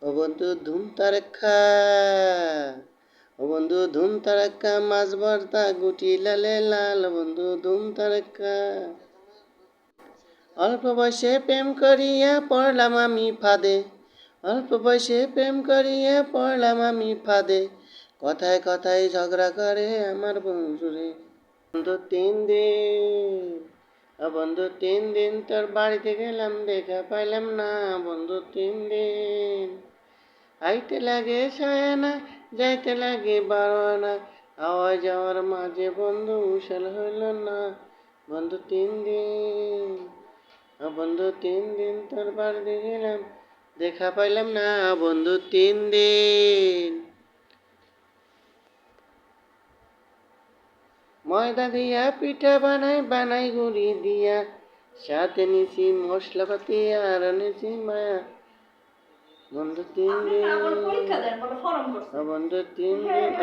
ও বন্ধু ধুম তারকা, ও বন্ধু ধুম তারকা, মাছ ভর্তা গুটি লালে লাল, বন্ধু ধুম তারকা। অল্প বয়সে প্রেম করিয়া পড়লাম আমি ফাঁদে, অল্প বয়সে প্রেম করিয়া পড়লাম আমি ফাঁদে, কথায় কথায় ঝগড়া করে আমার বন্ধুরে। বন্ধু 3 দিন, ও বন্ধু 3 দিন তোর বাড়িতে গেলাম, দেখা পাইলাম না, বন্ধু 3 দিন। আইতে লাগে সায়ানা, যাইতে লাগে বারোয়ানা, আওয়া যাওয়ার মাঝে বন্ধু উশাল হইল না, বন্ধু 3 দিন, ও বন্ধু 3 দিন তোর বাড়িতে গেলাম, দেখা পাইলাম না, বন্ধু 3 দিন। ময়দা দিয়া পিঠা বানাই বানাই গুড়ি দিয়া, সাথে নিছি মশলাপাতি আর নিছি মায়া, বন্ধু 3 দিন, বন্ধু 3 দিন।